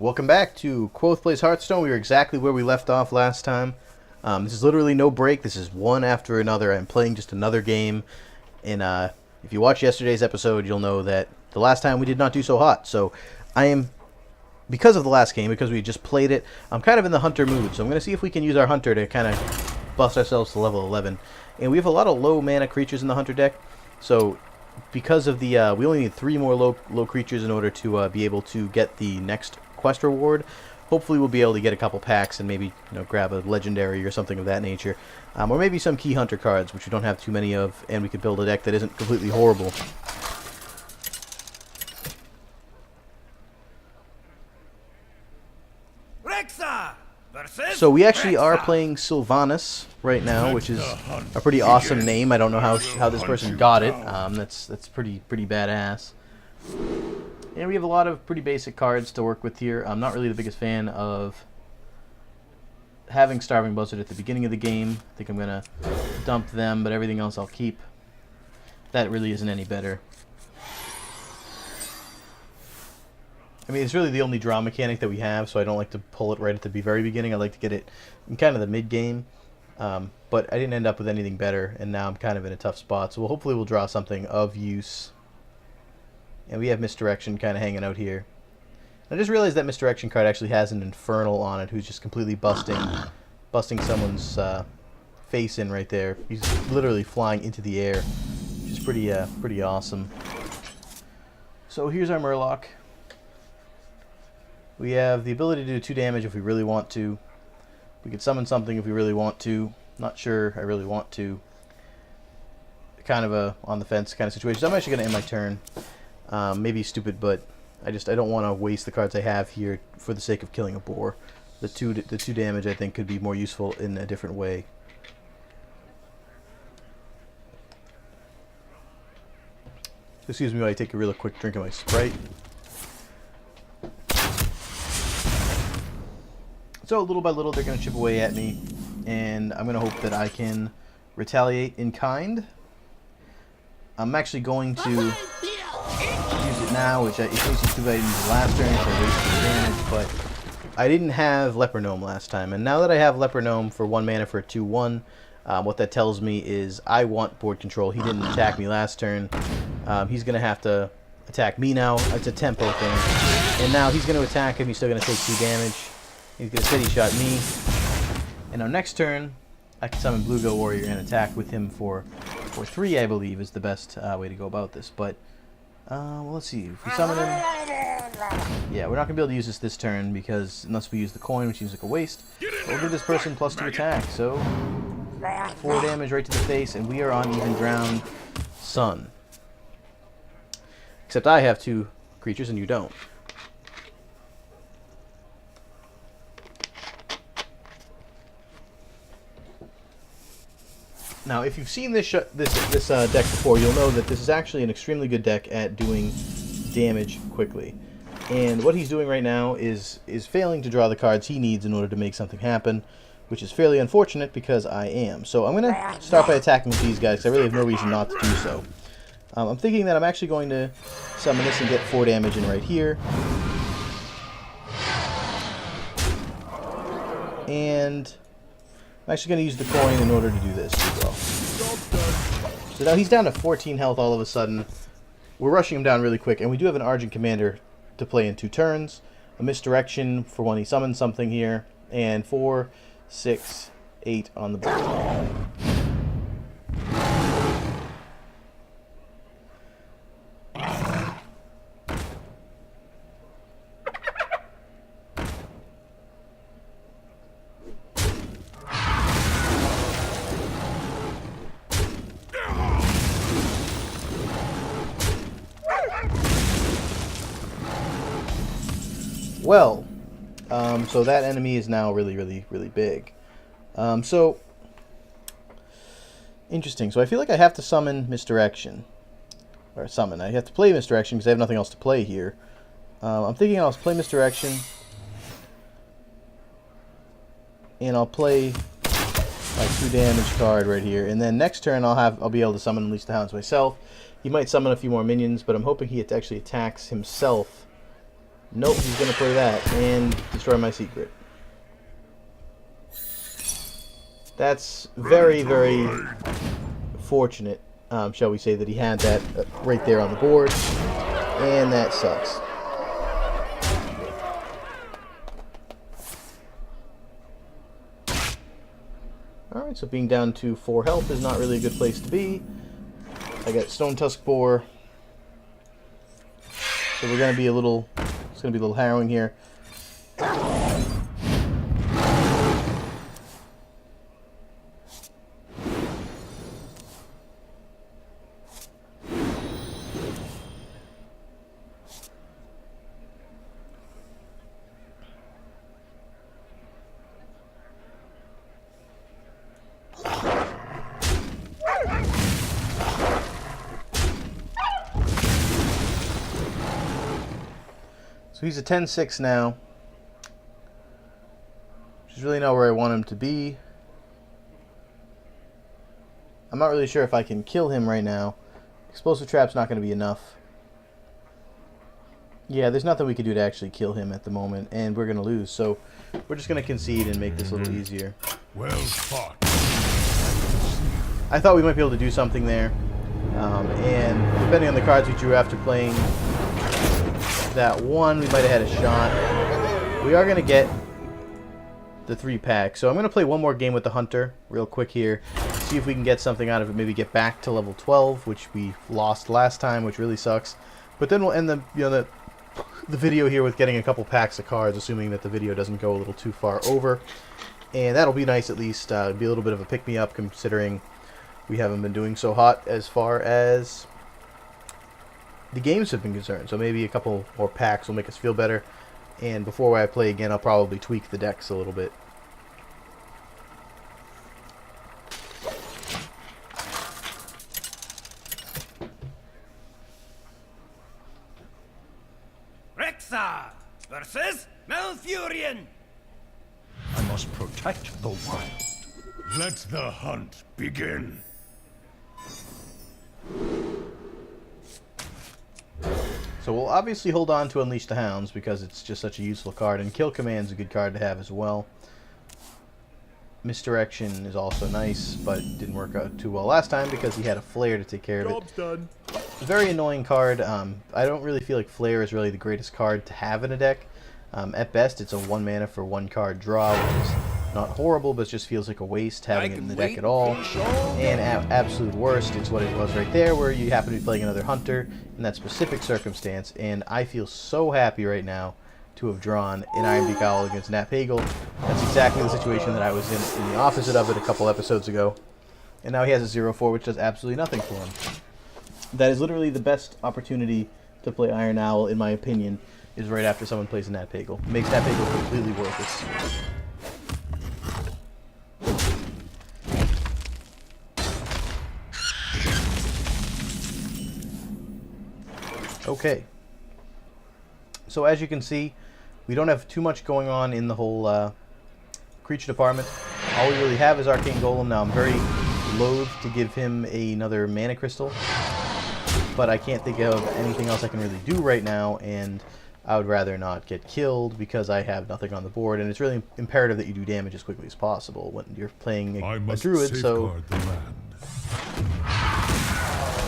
Welcome back to CoolKvothe Plays Hearthstone. We are exactly where we left off last time. This is literally no break. This is one after another. I'm playing just another game. And if you watch yesterday's episode, you'll know that the last time we did not do so hot. So I am, because of the last game, because we just played it, I'm kind of in the hunter mood. So I'm going to see if we can use our hunter to kind of bust ourselves to level 11. And we have a lot of low mana creatures in the hunter deck. So because of the, we only need 3 more low creatures in order to be able to get the next quest reward. Hopefully we'll be able to get a couple packs and maybe grab a legendary or something of that nature, or maybe some key hunter cards, which we don't have too many of, and we could build a deck that isn't completely horrible. So we actually are playing Sylvanas right now, which is a pretty awesome name. I don't know how this person got it. That's pretty badass. And we have a lot of pretty basic cards to work with here. I'm not really the biggest fan of having Starving Buzzard at the beginning of the game. I think I'm going to dump them, but everything else I'll keep. That really isn't any better. I mean, it's really the only draw mechanic that we have, so I don't like to pull it right at the very beginning. I like to get it in kind of the mid-game. But I didn't end up with anything better, and now I'm kind of in a tough spot. So hopefully we'll draw something of use. And we have Misdirection kind of hanging out here. I just realized that Misdirection card actually has an Infernal on it who's just completely busting someone's face in right there. He's literally flying into the air, which is pretty awesome. So here's our Murloc. We have the ability to do 2 damage if we really want to. We could summon something if we really want to. Not sure I really want to. Kind of a on the fence kind of situation. So I'm actually going to end my turn. Maybe stupid, but I don't want to waste the cards I have here for the sake of killing a boar. The two damage I think could be more useful in a different way. Excuse me while I take a real quick drink of my Sprite. So little by little they're going to chip away at me, and I'm going to hope that I can retaliate in kind. I'm actually going to use it now, which it takes you 2 items last turn, so I wasted the damage, but I didn't have Leper Gnome last time, and now that I have Leper Gnome for 1 mana for a 2/1, what that tells me is I want board control. He didn't attack me last turn. He's going to have to attack me now. It's a tempo thing. And now he's going to attack him. He's still going to take 2 damage. He's going to steady shot me. And now next turn, I can summon Bluegill Warrior and attack with him for 3, I believe, is the best way to go about this. But well, let's see. If we summon him, yeah, we're not gonna be able to use this turn because unless we use the coin, which seems like a waste. We'll give this person +2 attack, so 4 damage right to the face, and we are on even ground, son. Except I have 2 creatures and you don't. Now, if you've seen this deck before, you'll know that this is actually an extremely good deck at doing damage quickly. And what he's doing right now is failing to draw the cards he needs in order to make something happen, which is fairly unfortunate because I am. So I'm going to start by attacking with these guys because I really have no reason not to do so. I'm thinking that I'm actually going to summon this and get 4 damage in right here. And I'm actually going to use the coin in order to do this as well. So now he's down to 14 health all of a sudden. We're rushing him down really quick, and we do have an Argent Commander to play in 2 turns. A Misdirection for when he summons something here, and 4, 6, 8 on the board. Well, so that enemy is now really big. So, interesting. So I feel like I have to summon Misdirection. Or summon. I have to play Misdirection because I have nothing else to play here. I'm thinking I'll play Misdirection. And I'll play my 2 damage card right here. And then next turn I'll be able to summon Unleash the Hounds myself. He might summon a few more minions, but I'm hoping he actually attacks himself Nope, he's going to play that and destroy my secret. That's very, very fortunate, shall we say, that he had that right there on the board. And that sucks. Alright, so being down to 4 health is not really a good place to be. I got Stone Tusk Boar. So we're going to be a little, it's going to be a little harrowing here. So he's a 10-6 now, which is really not where I want him to be. I'm not really sure if I can kill him right now. Explosive Trap's not going to be enough. Yeah, there's nothing we can do to actually kill him at the moment, and we're going to lose. So we're just going to concede and make this a little easier. Well fought. I thought we might be able to do something there. And depending on the cards we drew after playing that one, we might have had a shot. We are going to get the 3-pack. So I'm going to play one more game with the Hunter real quick here. See if we can get something out of it. Maybe get back to level 12, which we lost last time, which really sucks. But then we'll end the video here with getting a couple packs of cards, assuming that the video doesn't go a little too far over. And that'll be nice at least. Be a little bit of a pick-me-up considering we haven't been doing so hot as far as the games have been concerned. So maybe a couple more packs will make us feel better. And before I play again, I'll probably tweak the decks a little bit. Rexar versus Malfurion. I must protect the wild. Let the hunt begin. So we'll obviously hold on to Unleash the Hounds because it's just such a useful card, and Kill Command's a good card to have as well. Misdirection is also nice, but didn't work out too well last time because he had a Flare to take care of it. Job's done. It's a very annoying card. I don't really feel like Flare is really the greatest card to have in a deck. At best, it's a 1 mana for 1 card draw, which is not horrible, but it just feels like a waste having it in the deck at all. And at absolute worst, it's what it was right there, where you happen to be playing another Hunter in that specific circumstance. And I feel so happy right now to have drawn an Iron Beak Owl against Nat Pagel. That's exactly the situation that I was in the opposite of it a couple episodes ago. And now he has a 0-4, which does absolutely nothing for him. That is literally the best opportunity to play Iron Owl, in my opinion, is right after someone plays a Nat Pagel. It makes Nat Pagel completely worthless. Okay. So as you can see, we don't have too much going on in the whole creature department. All we really have is Arcane Golem. Now I'm very loath to give him another mana crystal, but I can't think of anything else I can really do right now, and I would rather not get killed because I have nothing on the board, and it's really imperative that you do damage as quickly as possible when you're playing a druid. So,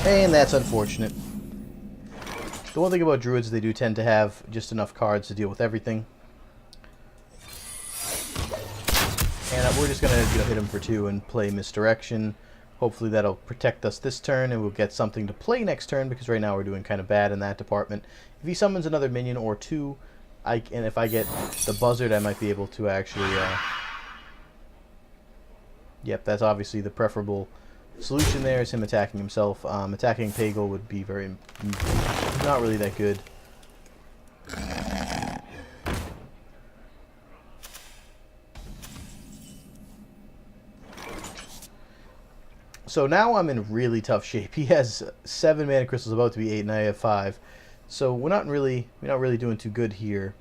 and that's unfortunate. The one thing about druids is they do tend to have just enough cards to deal with everything. And we're just going to hit him for 2 and play Misdirection. Hopefully that'll protect us this turn, and we'll get something to play next turn, because right now we're doing kind of bad in that department. If he summons another minion or 2, and if I get the Buzzard, I might be able to actually... Yep, that's obviously the preferable solution there, is him attacking himself. Attacking Pagel would be very... not really that good. So now I'm in really tough shape. He has 7 mana crystals, about to be 8, and I have 5. So we're not really doing too good here.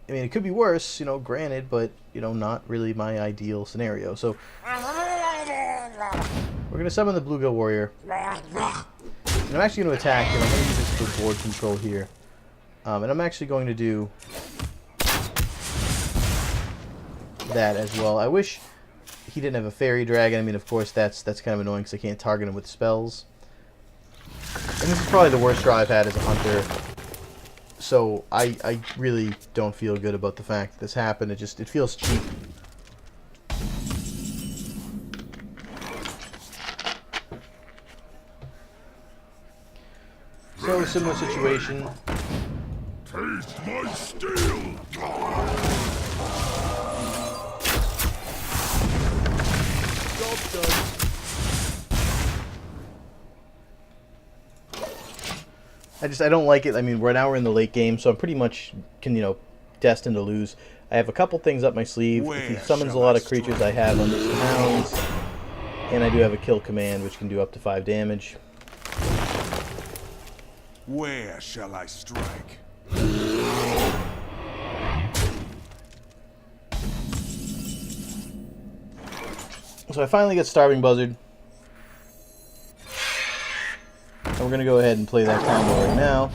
I mean, it could be worse, granted, but not really my ideal scenario. So we're gonna summon the Bluegill Warrior, and I'm actually gonna attack him. I'm gonna use this for board control here. And I'm actually going to do that as well. I wish he didn't have a fairy dragon. I mean, of course, that's kind of annoying because I can't target him with spells. And this is probably the worst draw I've had as a hunter. So I really don't feel good about the fact that this happened. It feels cheap. So, similar situation. Taste my steel! Job done. I don't like it. I mean, right now we're in the late game, so I'm pretty much destined to lose. I have a couple things up my sleeve. If he summons a lot of creatures, I have under some hounds, and I do have a kill command, which can do up to 5 damage. Where shall I strike? So I finally get Starving Buzzard. And we're going to go ahead and play that combo right now.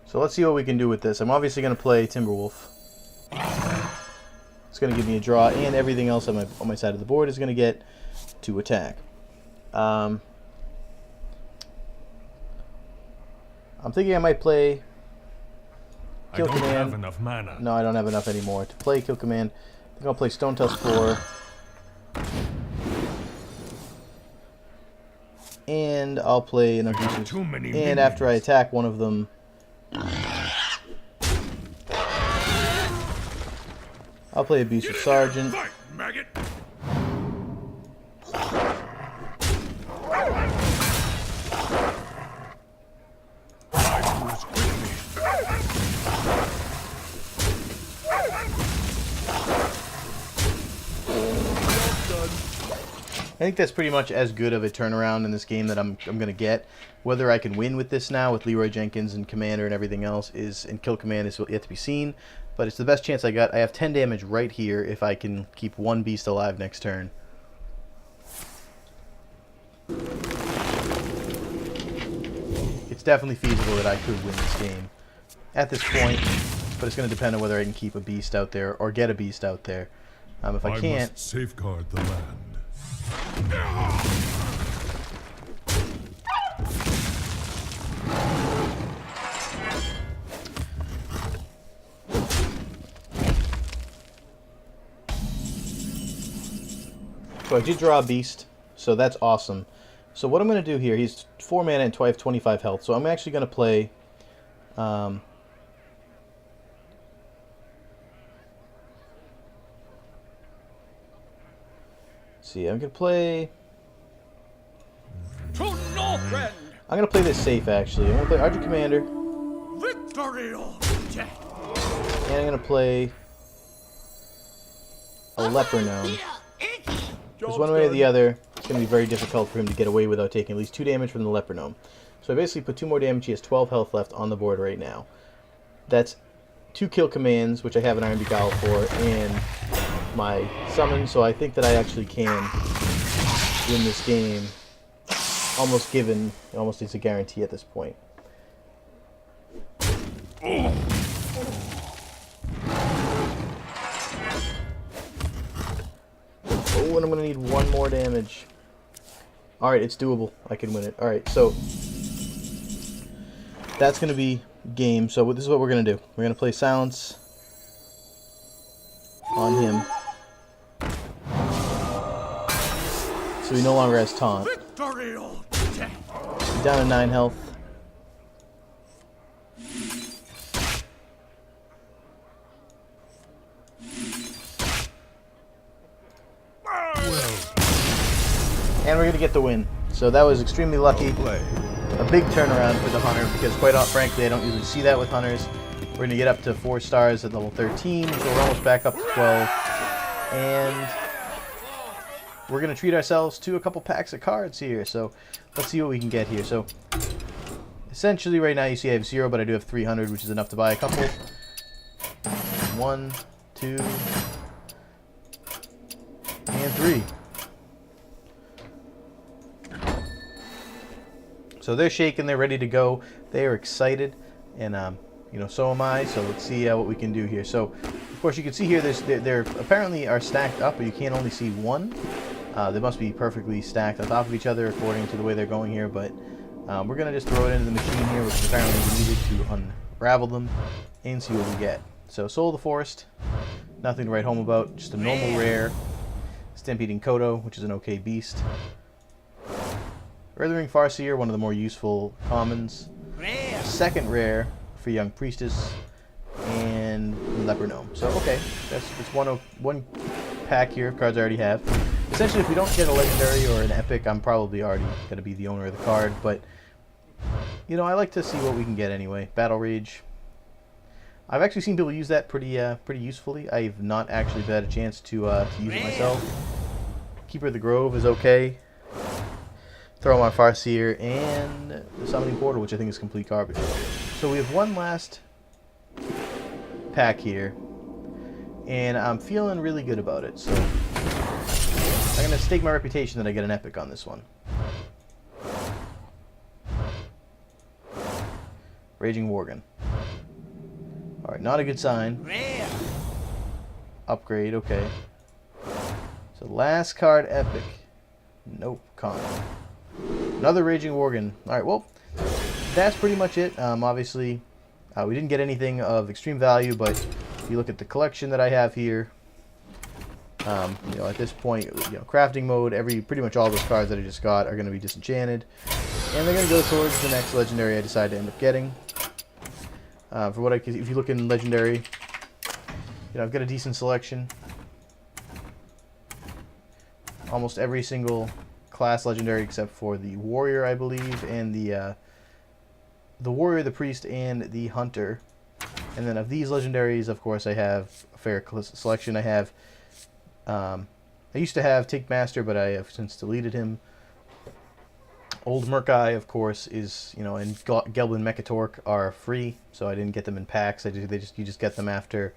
So let's see what we can do with this. I'm obviously going to play Timberwolf. It's going to give me a draw, and everything else on my side of the board is going to get to attack. I'm thinking I might play Kill Command. I don't have enough mana. No, I don't have enough anymore to play Kill Command. I think I'll play Stone Tusk 4. And I'll play an Abusive. And after I attack one of them, I'll play Abusive Sergeant. Fight, maggot. I think that's pretty much as good of a turnaround in this game that I'm going to get. Whether I can win with this now with Leroy Jenkins and Commander and everything else and Kill Command is yet to be seen. But it's the best chance I got. I have 10 damage right here if I can keep one beast alive next turn. It's definitely feasible that I could win this game at this point, but it's going to depend on whether I can keep a beast out there or get a beast out there. If I can't, must safeguard the land. So I did draw a beast, so that's awesome. So what I'm going to do here, he's 4 mana and 25 health, so I'm actually going to play... see, I'm going to play... I'm going to play this safe, actually. I'm going to play Archer Commander. Victory or death. And I'm going to play... a Leper Gnome. Because one way or the other, it's going to be very difficult for him to get away without taking at least 2 damage from the Leper Gnome. So I basically put 2 more damage. He has 12 health left on the board right now. That's 2 kill commands, which I have an Iron Beguile for, and my summon. So I think that I actually can win this game. Almost given, almost is a guarantee at this point. Oh, and I'm going to need 1 more damage. Alright, it's doable. I can win it. Alright, so that's going to be game. So this is what we're going to do. We're going to play Silence on him. So he no longer has Taunt. He's down to 9 health. And we're going to get the win. So that was extremely lucky. A big turnaround for the Hunter, because quite frankly, I don't usually see that with Hunters. We're going to get up to 4 stars at level 13, so we're almost back up to 12. And we're going to treat ourselves to a couple packs of cards here. So let's see what we can get here. So essentially right now you see I have 0, but I do have 300, which is enough to buy a couple. 1, 2, and 3. So they're shaking, they're ready to go, they are excited, and you know, so am I. So let's see what we can do here. So of course you can see here they're apparently are stacked up, but you can only see one. They must be perfectly stacked on top of each other according to the way they're going here, but we're gonna just throw it into the machine here, which is apparently needed to unravel them and see what we get. So Soul of the Forest, nothing to write home about, just a normal rare. Stampeding Kodo, which is an okay beast. Earthring Farseer, one of the more useful commons. Second rare for Young Priestess, and Leper Gnome. So okay, that's one pack here of cards I already have. Essentially, if we don't get a legendary or an epic, I'm probably already going to be the owner of the card, but you know, I like to see what we can get anyway. Battle Rage. I've actually seen people use that pretty usefully. I've not actually had a chance to use it myself. Keeper of the Grove is okay. Throw him on Farseer and the Summoning Portal, which I think is complete garbage. So we have one last pack here, and I'm feeling really good about it. So I'm going to stake my reputation that I get an epic on this one. Raging Worgen. Alright, not a good sign. Upgrade, okay. So last card epic. Nope, common. Another Raging Worgen. Alright, well, that's pretty much it. Obviously, we didn't get anything of extreme value, but if you look at the collection that I have here, you know, at this point, you know, crafting mode, pretty much all those cards that I just got are going to be disenchanted, and they're going to go towards the next legendary I decide to end up getting. For what if you look in legendary, you know, I've got a decent selection. Almost every single class legendary except for the warrior, I believe, and the warrior, the priest, and the hunter. And then of these legendaries, of course, I have a fair selection. I have I used to have Take Master, but I have since deleted him. Old Murkai, of course, is, you know, and Gelbin Mechatork are free, so I didn't get them in packs. You just get them after,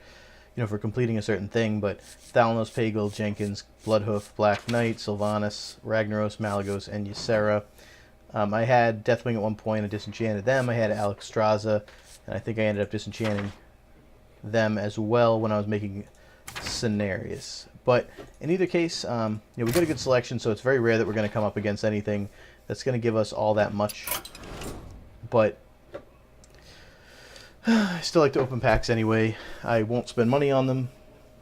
you know, for completing a certain thing. But Thalnos, Pagel, Jenkins, Bloodhoof, Black Knight, Sylvanas, Ragnaros, Malagos, and Ysera. I had Deathwing at one point. I disenchanted them. I had Alexstrasza, and I think I ended up disenchanting them as well when I was making Cenarius. But in either case, you know, we got a good selection, so it's very rare that we're going to come up against anything that's going to give us all that much. But I still like to open packs anyway. I won't spend money on them,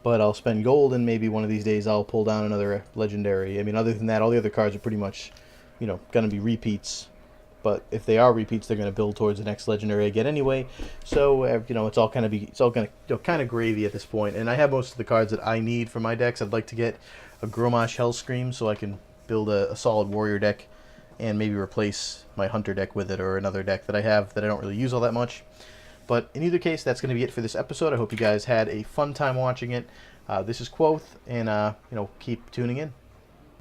but I'll spend gold, and maybe one of these days I'll pull down another legendary. I mean, other than that, all the other cards are pretty much, you know, going to be repeats. But if they are repeats, they're going to build towards the next legendary I get anyway. So you know, it's all kind of kind of gravy at this point. And I have most of the cards that I need for my decks. I'd like to get a Gromash Hellscream so I can build a solid warrior deck, and maybe replace my hunter deck with it, or another deck that I have that I don't really use all that much. But in either case, that's going to be it for this episode. I hope you guys had a fun time watching it. This is Kvothe, and you know, keep tuning in.